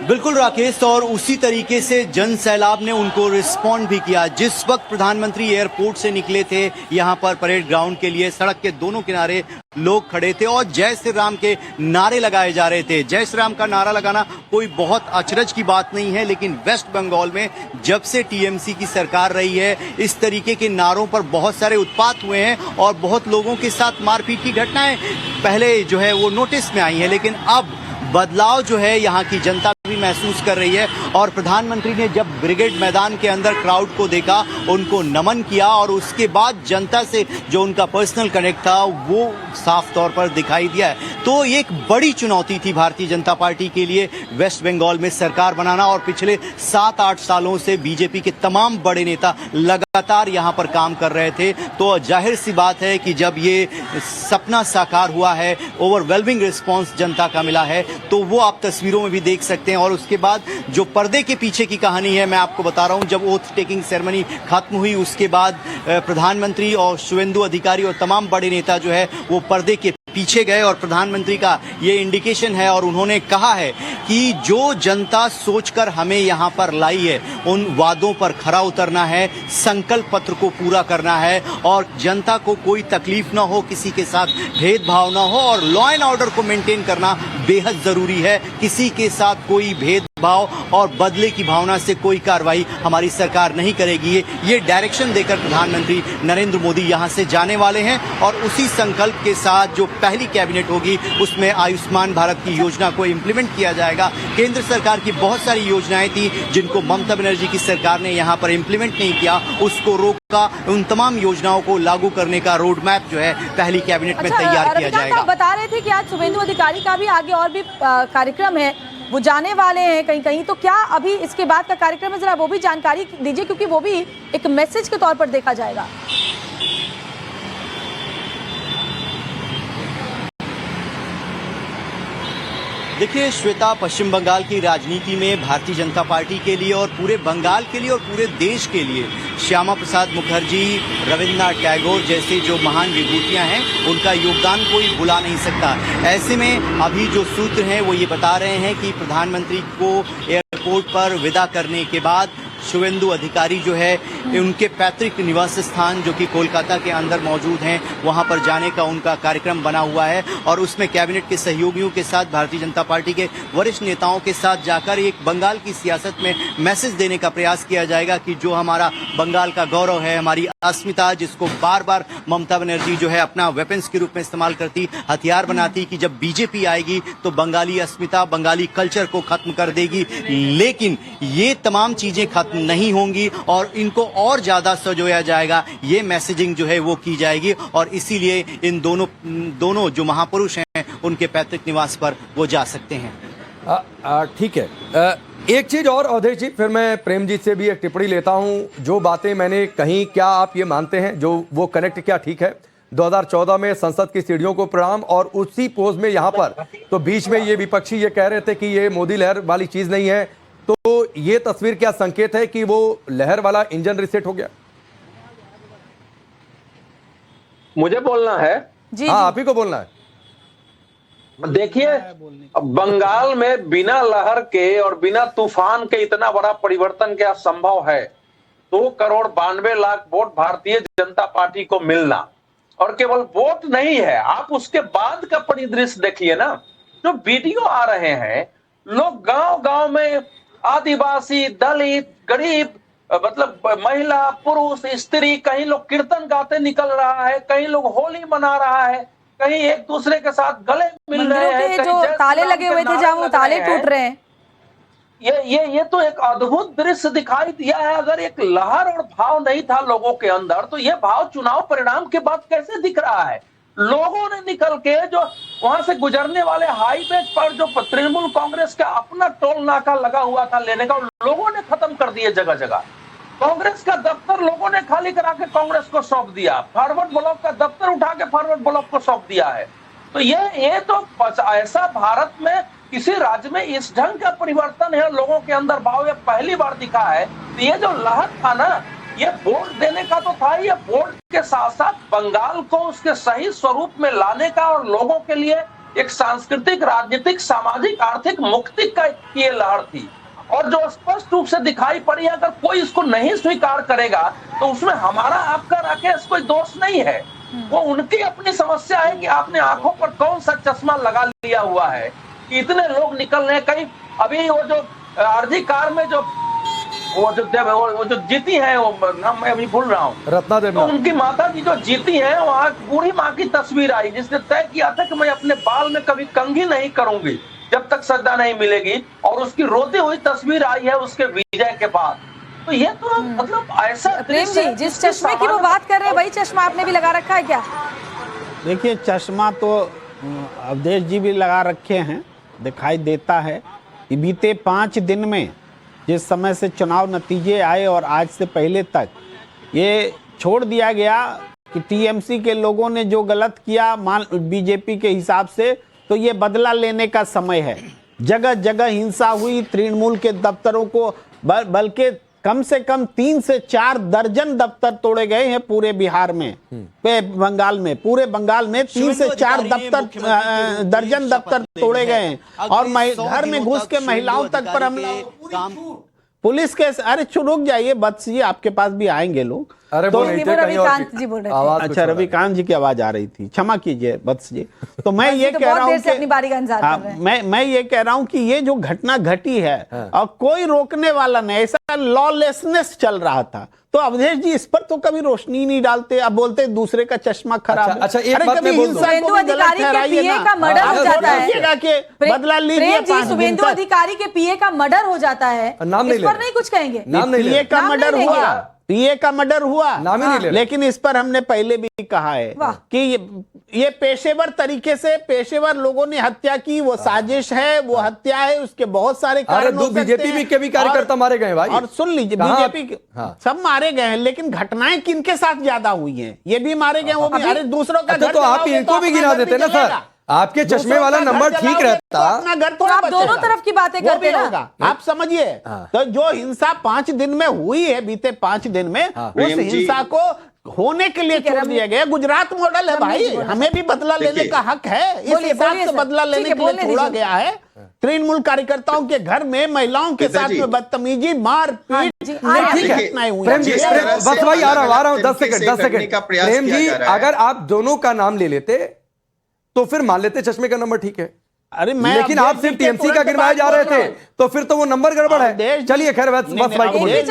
बिल्कुल राकेश, और उसी तरीके से जन सैलाब ने उनको रिस्पॉन्ड भी किया। जिस वक्त प्रधानमंत्री एयरपोर्ट से निकले थे यहाँ पर परेड ग्राउंड के लिए, सड़क के दोनों किनारे लोग खड़े थे और जय श्री राम के नारे लगाए जा रहे थे। जय श्री राम का नारा लगाना कोई बहुत अचरज की बात नहीं है, लेकिन वेस्ट बंगाल में जब से टीएमसी की सरकार रही है, इस तरीके के नारों पर बहुत सारे उत्पात हुए हैं और बहुत लोगों के साथ मारपीट की घटनाएं पहले जो है वो नोटिस में आई है। लेकिन अब बदलाव जो है यहाँ की जनता भी महसूस कर रही है, और प्रधानमंत्री ने जब ब्रिगेड मैदान के अंदर क्राउड को देखा, उनको नमन किया और उसके बाद जनता से जो उनका पर्सनल कनेक्ट था वो साफ तौर पर दिखाई दिया है। तो ये एक बड़ी चुनौती थी भारतीय जनता पार्टी के लिए वेस्ट बंगाल में सरकार बनाना, और पिछले 7-8 सालों से बीजेपी के तमाम बड़े नेता लगातार यहाँ पर काम कर रहे थे। तो जाहिर सी बात है कि जब ये सपना साकार हुआ है, ओवरवेलमिंग रिस्पॉन्स जनता का मिला है, तो वो आप तस्वीरों में भी देख सकते हैं। और उसके बाद जो पर्दे के पीछे की कहानी है, मैं आपको बता रहा हूं, जब ओथ टेकिंग सेरेमनी खत्म हुई उसके बाद प्रधानमंत्री और शुवेंदु अधिकारी और तमाम बड़े नेता जो है वो पर्दे के पीछे गए, और प्रधानमंत्री का ये इंडिकेशन है और उन्होंने कहा है कि जो जनता सोचकर हमें यहाँ पर लाई है उन वादों पर खरा उतरना है, संकल्प पत्र को पूरा करना है, और जनता को कोई तकलीफ ना हो, किसी के साथ भेदभाव ना हो, और लॉ एंड ऑर्डर को मेंटेन करना बेहद जरूरी है। किसी के साथ कोई भेदभाव और बदले की भावना से कोई कार्रवाई हमारी सरकार नहीं करेगी। ये डायरेक्शन देकर प्रधानमंत्री नरेंद्र मोदी यहाँ से जाने वाले हैं, और उसी संकल्प के साथ जो पहली कैबिनेट होगी उसमें आयुष्मान भारत की योजना को इंप्लीमेंट किया जाएगा। केंद्र सरकार की बहुत सारी योजनाएं थी जिनको ममता बनर्जी की सरकार ने यहाँ पर इंप्लीमेंट नहीं किया, उसको रोका। उन तमाम योजनाओं को लागू करने का रोड मैप जो है पहली कैबिनेट में तैयार किया जाएगा। आप बता रहे थे कि आज शुवेंदु अधिकारी का भी आगे और भी कार्यक्रम है, वो जाने वाले हैं कहीं कहीं, तो क्या अभी इसके बाद का कार्यक्रम है, जरा वो भी जानकारी दीजिए, क्योंकि वो भी एक मैसेज के तौर पर देखा जाएगा। देखिए श्वेता, पश्चिम बंगाल की राजनीति में भारतीय जनता पार्टी के लिए और पूरे बंगाल के लिए और पूरे देश के लिए श्यामा प्रसाद मुखर्जी, रविन्द्रनाथ टैगोर जैसे जो महान विभूतियां हैं, उनका योगदान कोई भुला नहीं सकता। ऐसे में अभी जो सूत्र हैं वो ये बता रहे हैं कि प्रधानमंत्री को एयरपोर्ट पर विदा करने के बाद शुवेंदु अधिकारी जो है उनके पैतृक निवास स्थान जो कि कोलकाता के अंदर मौजूद हैं, वहां पर जाने का उनका कार्यक्रम बना हुआ है, और उसमें कैबिनेट के सहयोगियों के साथ, भारतीय जनता पार्टी के वरिष्ठ नेताओं के साथ जाकर एक बंगाल की सियासत में मैसेज देने का प्रयास किया जाएगा कि जो हमारा बंगाल का गौरव है, हमारी अस्मिता, जिसको बार बार ममता बनर्जी जो है अपना वेपन्स के रूप में इस्तेमाल करती, हथियार बनाती, कि जब बीजेपी आएगी तो बंगाली अस्मिता, बंगाली कल्चर को खत्म कर देगी। लेकिन ये तमाम चीजें खत्म नहीं होंगी और इनको और ज्यादा सजोया जाएगा, ये मैसेजिंग जो है वो की जाएगी, और इसीलिए इन दोनों जो महापुरुष हैं उनके पैतृक निवास पर वो जा सकते हैं। ठीक है, एक चीज और अवधेश जी, फिर मैं प्रेम जी से भी एक टिप्पणी लेता हूं। जो बातें मैंने कही, क्या आप ये मानते हैं जो वो कनेक्ट क्या ठीक है? 2014 में संसद की सीढ़ियों को प्रणाम, और उसी पोज में यहाँ पर तो बीच में ये विपक्षी ये कह रहे थे कि ये मोदी लहर वाली चीज नहीं है, तो ये तस्वीर क्या संकेत है कि वो लहर वाला इंजन रिसेट हो गया? मुझे बोलना है जी, हाँ, आप ही को बोलना है। देखिए, बंगाल में बिना लहर के और बिना तूफान के इतना बड़ा परिवर्तन क्या संभव है? 2,92,00,000 वोट भारतीय जनता पार्टी को मिलना, और केवल वोट नहीं है, आप उसके बाद का परिदृश्य देखिए ना। जो वीडियो आ रहे हैं, लोग गांव गांव में आदिवासी, दलित, गरीब, मतलब महिला, पुरुष, स्त्री, कहीं लोग कीर्तन गाते निकल रहा है, कहीं लोग होली मना रहा है, कहीं एक दूसरे के साथ गले मिल रहे हैं, जो ताले लगे हुए थे जहां वो ताले टूट रहे हैं। ये तो एक अद्भुत दृश्य दिखाई दिया है। अगर एक लहर और भाव नहीं था लोगों के अंदर, तो ये भाव चुनाव परिणाम के बाद कैसे दिख रहा है? लोगों ने निकल के, जो वहां से गुजरने वाले हाईवे पर जो तृणमूल कांग्रेस का अपना टोल नाका लगा हुआ था लेने का, लोगों ने खत्म कर दिए जगह जगह। कांग्रेस का दफ्तर लोगों ने खाली करा के कांग्रेस को सौंप दिया, फॉरवर्ड ब्लॉक का दफ्तर उठा के फॉरवर्ड ब्लॉक को सौंप दिया है। तो ये तो ऐसा भारत में किसी राज्य में इस ढंग का परिवर्तन है लोगों के अंदर भाव, ये पहली बार दिखा है। तो ये जो लहर था ना, ये वोट देने का तो था, ये वोट के साथ साथ बंगाल को उसके सही स्वरूप में लाने का और लोगों के लिए एक सांस्कृतिक, राजनीतिक, सामाजिक, आर्थिक मुक्ति का ये लहर थी। और जो स्पष्ट रूप से दिखाई पड़ी, अगर कोई इसको नहीं स्वीकार करेगा तो उसमें हमारा आपका राकेश कोई दोष नहीं है, वो उनकी अपनी समस्या है कि आपने आंखों पर कौन सा चश्मा लगा लिया हुआ है कि इतने लोग निकल रहे हैं। कहीं अभी वो जो आरजी कार में जो जीती है, वो नाम मैं अभी भूल रहा हूँ, रत्ना देवी, तो उनकी माता जी जो जीती है, वहाँ बूढ़ी माँ की तस्वीर आई जिसने तय किया था कि मैं अपने बाल में कभी कंघी नहीं करूंगी जब तक सजा नहीं मिलेगी, और उसकी रोती हुई तस्वीर आई है उसके विजय के बाद। तो ये तो मतलब ऐसा प्रेम जी, जिस चश्मे की वो बात कर रहे हैं वही चश्मा आपने भी लगा रखा है क्या? देखिए, चश्मा तो अवधेश जी भी लगा रखे हैं, दिखाई देता है कि बीते 5 दिन में जिस समय से चुनाव नतीजे आए और आज से पहले तक ये छोड़ दिया गया कि टीएमसी के लोगों ने जो गलत किया बीजेपी के हिसाब से, तो ये बदला लेने का समय है। जगह जगह हिंसा हुई, तृणमूल के दफ्तरों को बल्कि कम से कम 3 से 4 दर्जन दफ्तर तोड़े गए हैं पूरे बिहार में, बंगाल में, पूरे बंगाल में 3 से 4 दर्जन दफ्तर तोड़े गए हैं। और घर में घुस के महिलाओं तक पर हमला, पुलिस के, अरे रुक जाइए बत्स जी, आपके पास भी आएंगे लोग। अरे तो रविकांत जी बोल रहे थे। अच्छा, रविकांत जी की आवाज आ रही थी, क्षमा कीजिए बत्स जी। तो मैं ये कह रहा हूँ कि मैं ये कह रहा हूँ कि ये जो घटना घटी है और कोई रोकने वाला नहीं, ऐसा लॉलेसनेस चल रहा था। तो अवधेश जी इस पर तो कभी रोशनी नहीं डालते, अब बोलते दूसरे का चश्मा खराब है। अच्छा, एक बात मैं बोल दूं, शुभेंदु अधिकारी के पीए का मर्डर हो जाता है, बदला लीजिए। शुभेंदु अधिकारी के पीए का मर्डर हो जाता है, नाम नहीं इस पर नहीं कुछ कहेंगे? पीए का मर्डर हुआ, पीए का मर्डर हुआ, नाम ही नहीं ले रहे। लेकिन इस पर हमने पहले भी कहा है कि ये पेशेवर तरीके से पेशेवर लोगों ने हत्या की, वो साजिश है, वो हत्या है, उसके बहुत सारे कारण हो सकते हैं। बीजेपी के भी कार्यकर्ता मारे गए भाई, और सुन लीजिए, बीजेपी सब मारे गए हैं, लेकिन घटनाएं किनके साथ ज्यादा हुई हैं? ये भी मारे गए, वो भी, अरे दूसरों का घर, तो आप इनको भी गिना देते ना सर, आपके चश्मे वाला नंबर ठीक रहता, अपना घर तो आप दोनों तरफ की बातें करते हैं, आप समझिए। तो जो हिंसा 5 दिन में हुई है, बीते 5 दिन में, उस हिंसा को होने के लिए छोड़ दिया गया। गुजरात मॉडल है भाई, हमें भी बदला लेने का हक है, इस हिसाब से बदला लेने के लिए छोड़ा गया है। तृणमूल कार्यकर्ताओं के घर में महिलाओं के साथ में बदतमीजी, मारपीट, घटनाएं हुई। बस भाई आ रहा हूं, 10 सेकंड। प्रेम जी, अगर आप दोनों का नाम ले लेते तो फिर मान लेते चश्मे का नंबर ठीक है, अरे मैं, लेकिन आप सिर्फ टीएमसी का गिनवाए जा रहे थे, तो फिर तो वो नंबर गड़बड़ है। चलिए खैर, बस भाई को बोलिए।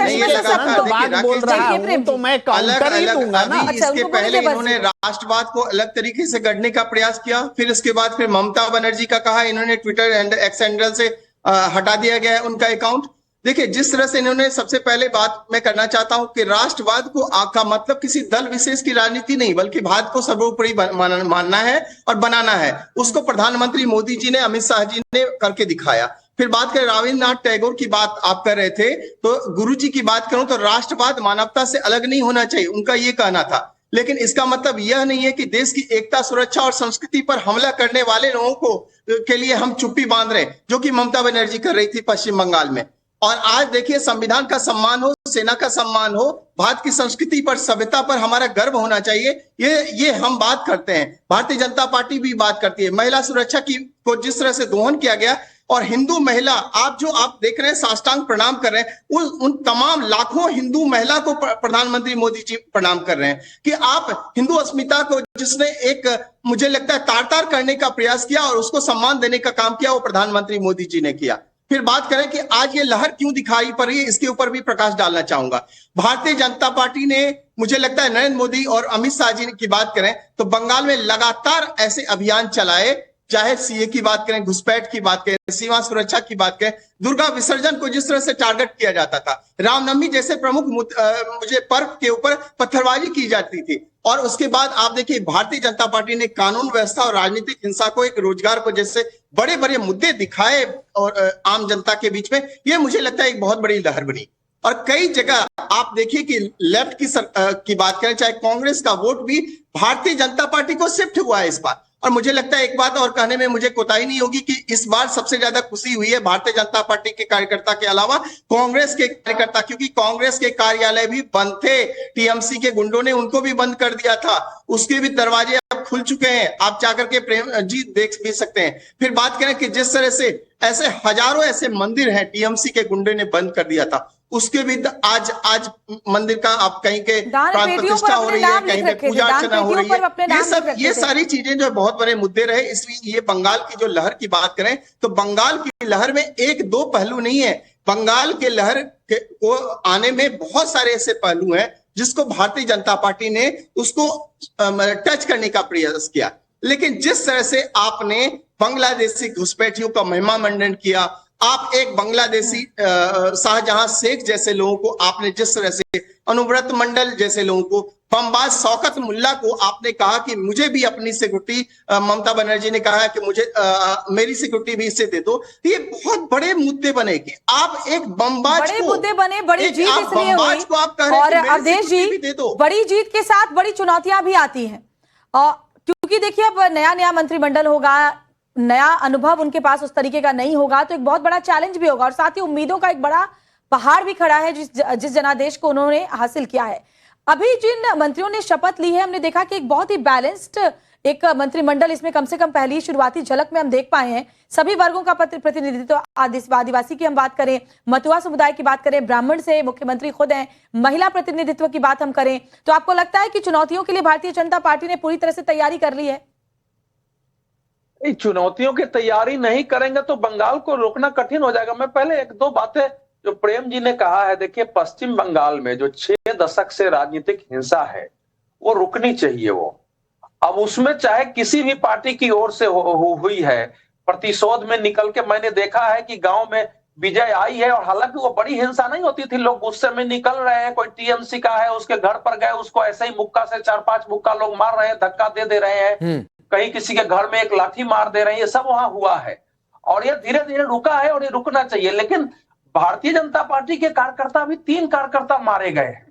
बोल रहा हूं तो मैं काउंटर ही दूंगा ना। इसके पहले इन्होंने राष्ट्रवाद को अलग तरीके से गढ़ने का प्रयास किया, फिर उसके बाद फिर ममता बनर्जी का कहा, इन्होंने ट्विटर एक्स हैंडल से हटा दिया गया है उनका अकाउंट। देखिए, जिस तरह से इन्होंने, सबसे पहले बात मैं करना चाहता हूं कि राष्ट्रवाद को का मतलब किसी दल विशेष की राजनीति नहीं, बल्कि भारत को सर्वोपरि मानना है और बनाना है। उसको प्रधानमंत्री मोदी जी ने, अमित शाह जी ने करके दिखाया। फिर बात करें रविन्द्रनाथ टैगोर की बात आप कर रहे थे, तो गुरु जी की बात करूं तो राष्ट्रवाद मानवता से अलग नहीं होना चाहिए, उनका ये कहना था। लेकिन इसका मतलब यह नहीं है कि देश की एकता, सुरक्षा और संस्कृति पर हमला करने वाले लोगों को के लिए हम चुप्पी बांध रहे, जो कि ममता बनर्जी कर रही थी पश्चिम बंगाल में। और आज देखिए, संविधान का सम्मान हो, सेना का सम्मान हो, भारत की संस्कृति पर, सभ्यता पर हमारा गर्व होना चाहिए, ये हम बात करते हैं। भारतीय जनता पार्टी भी बात करती है। महिला सुरक्षा को जिस तरह से दोहन किया गया, और हिंदू महिला, आप देख रहे हैं, साष्टांग प्रणाम कर रहे हैं, उन तमाम लाखों हिंदू महिला को प्रधानमंत्री मोदी जी प्रणाम कर रहे हैं कि आप हिंदू अस्मिता को, जिसने एक, मुझे लगता है, तार-तार करने का प्रयास किया और उसको सम्मान देने का काम किया, वो प्रधानमंत्री मोदी जी ने किया। फिर बात करें कि आज ये लहर क्यों दिखाई पड़ रही है, इसके ऊपर भी प्रकाश डालना चाहूंगा। भारतीय जनता पार्टी ने, मुझे लगता है, नरेंद्र मोदी और अमित शाह जी की बात करें तो बंगाल में लगातार ऐसे अभियान चलाए, चाहे सीए की बात करें, घुसपैठ की बात करें, सीमा सुरक्षा की बात करें, दुर्गा विसर्जन को जिस तरह से टारगेट किया जाता था, रामनवमी जैसे प्रमुख मुझे पर्व के ऊपर पत्थरबाजी की जाती थी। और उसके बाद आप देखिए, भारतीय जनता पार्टी ने कानून व्यवस्था और राजनीतिक हिंसा को, एक रोजगार को, जैसे बड़े बड़े मुद्दे दिखाए और आम जनता के बीच में, ये मुझे लगता है एक बहुत बड़ी लहर बनी। और कई जगह आप देखिए कि लेफ्ट की बात करें, चाहे कांग्रेस का वोट भी भारतीय जनता पार्टी को शिफ्ट हुआ है इस बार। और मुझे लगता है एक बात और कहने में मुझे कोताही नहीं होगी कि इस बार सबसे ज्यादा खुशी हुई है भारतीय जनता पार्टी के कार्यकर्ता के अलावा कांग्रेस के कार्यकर्ता, क्योंकि कांग्रेस के कार्यालय भी बंद थे, टीएमसी के गुंडों ने उनको भी बंद कर दिया था, उसके भी दरवाजे अब खुल चुके हैं, आप जाकर के प्रेम जी देख भी सकते हैं। फिर बात करें कि जिस तरह से ऐसे हजारों ऐसे मंदिर हैं टीएमसी के गुंडे ने बंद कर दिया था, उसके भी आज मंदिर का आप कहीं के प्राण प्रतिष्ठा हो रही है, कहीं पे पूजा अर्चना हो रही है। ये सारी चीजें जो बहुत बड़े मुद्दे रहे। इसलिए ये बंगाल की जो लहर की बात करें तो बंगाल की लहर में एक दो पहलू नहीं है, बंगाल के लहर को आने में बहुत सारे ऐसे पहलू हैं जिसको भारतीय जनता पार्टी ने उसको टच करने का प्रयास किया। लेकिन जिस तरह से आपने बांग्लादेशी घुसपैठियों का महिमा मंडन किया, आप एक बांग्लादेशी शाहजहां शेख जैसे लोगों को आपने जिस तरह से, अनुव्रत मंडल जैसे लोगों को, बमबाज शौकत मुल्ला को आपने कहा कि मुझे भी अपनी सिक्योरिटी, ममता बनर्जी ने कहा कि मुझे मेरी सिक्योरिटी भी इससे दे दो। तो ये बहुत बड़े मुद्दे बने कि आप एक बमबाज बड़े मुद्दे बने, बड़ी जीत इसलिए हुई। को आप कह रहे और हैं कि मेरी अवधेश सिक्योरिटी भी दे जी, दो। बड़ी जीत के साथ बड़ी चुनौतियां भी आती हैं, क्योंकि देखिए अब नया मंत्रिमंडल होगा, नया अनुभव उनके पास उस तरीके का नहीं होगा, तो एक बहुत बड़ा चैलेंज भी होगा और साथ ही उम्मीदों का एक बड़ा पहाड़ भी खड़ा है जिस जनादेश को उन्होंने हासिल किया है। अभी जिन मंत्रियों ने शपथ ली है, हमने देखा कि एक बहुत ही बैलेंस्ड एक मंत्रिमंडल, इसमें कम से कम पहली शुरुआती झलक में हम देख पाए हैं सभी वर्गों का प्रतिनिधित्व। आदिवासी की हम बात करें, मथुआ समुदाय की बात करें, ब्राह्मण से मुख्यमंत्री खुद हैं, महिला प्रतिनिधित्व की बात हम करें, तो आपको लगता है कि चुनौतियों के लिए भारतीय जनता पार्टी ने पूरी तरह से तैयारी कर ली है? चुनौतियों की तैयारी नहीं करेंगे तो बंगाल को रोकना कठिन हो जाएगा। मैं पहले एक दो बातें जो प्रेम जी ने कहा है, देखिए पश्चिम बंगाल में जो 6 दशक से राजनीतिक हिंसा है वो रुकनी चाहिए। वो अब उसमें चाहे किसी भी पार्टी की ओर से हुई है, प्रतिशोध में निकल के मैंने देखा है कि गांव में विजय आई है, और हालांकि वो बड़ी हिंसा नहीं होती थी, लोग गुस्से में निकल रहे हैं, कोई टीएमसी का है उसके घर पर गए, उसको ऐसे ही मुक्का से 4-5 मुक्का लोग मार रहे हैं, धक्का दे रहे हैं, कहीं किसी के घर में एक लाठी मार दे रहे हैं, ये सब वहां हुआ है और ये धीरे धीरे रुका है और ये रुकना चाहिए। लेकिन भारतीय जनता पार्टी के कार्यकर्ता भी 3 कार्यकर्ता मारे गए हैं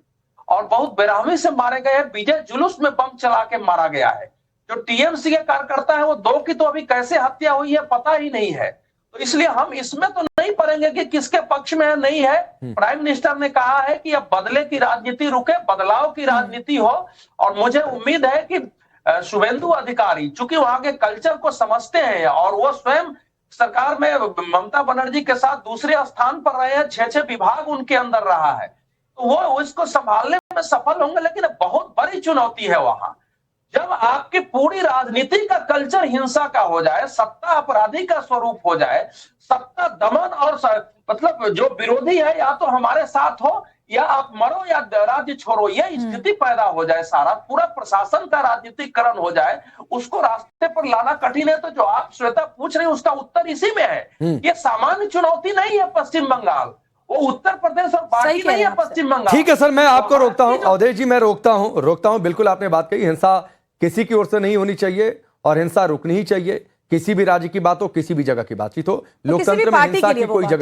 और बहुत बेरहमी से मारे गए हैं, विजय जुलूस में बम चला के मारा गया है। जो टीएमसी के कार्यकर्ता है वो 2 की तो अभी कैसे हत्या हुई है पता ही नहीं है, तो इसलिए हम इसमें तो नहीं पड़ेंगे कि किसके पक्ष में है नहीं है। प्राइम मिनिस्टर ने कहा है कि अब बदले की राजनीति रुके, बदलाव की राजनीति हो, और मुझे उम्मीद है कि शुभेंदु अधिकारी चूंकि वहां के कल्चर को समझते हैं और वो स्वयं सरकार में ममता बनर्जी के साथ दूसरे स्थान पर रहे हैं, 6 विभाग उनके अंदर रहा है, तो वो इसको संभालने में सफल होंगे। लेकिन बहुत बड़ी चुनौती है वहां, जब आपकी पूरी राजनीति का कल्चर हिंसा का हो जाए, सत्ता अपराधी का स्वरूप हो जाए, सत्ता दमन और मतलब जो विरोधी है या तो हमारे साथ हो या आप मरो या राज्य छोड़ो, यह स्थिति पैदा हो जाए, सारा पूरा प्रशासन का राजनीतिकरण हो जाए, उसको रास्ते पर लाना कठिन है। तो जो आप श्वेता पूछ रहे हैं उसका उत्तर इसी में है। ये सामान्य चुनौती नहीं है पश्चिम बंगाल, वो उत्तर प्रदेश और बाकी नहीं है पश्चिम बंगाल। ठीक है सर, मैं आपको रोकता हूं अवधेश जी, मैं रोकता हूं। बिल्कुल आपने बात कही, हिंसा किसी की ओर से नहीं होनी चाहिए और हिंसा रुकनी ही चाहिए, किसी भी राज्य की बात हो, किसी भी जगह की बातचीत हो, लोकतंत्र में हिंसा की कोई जगह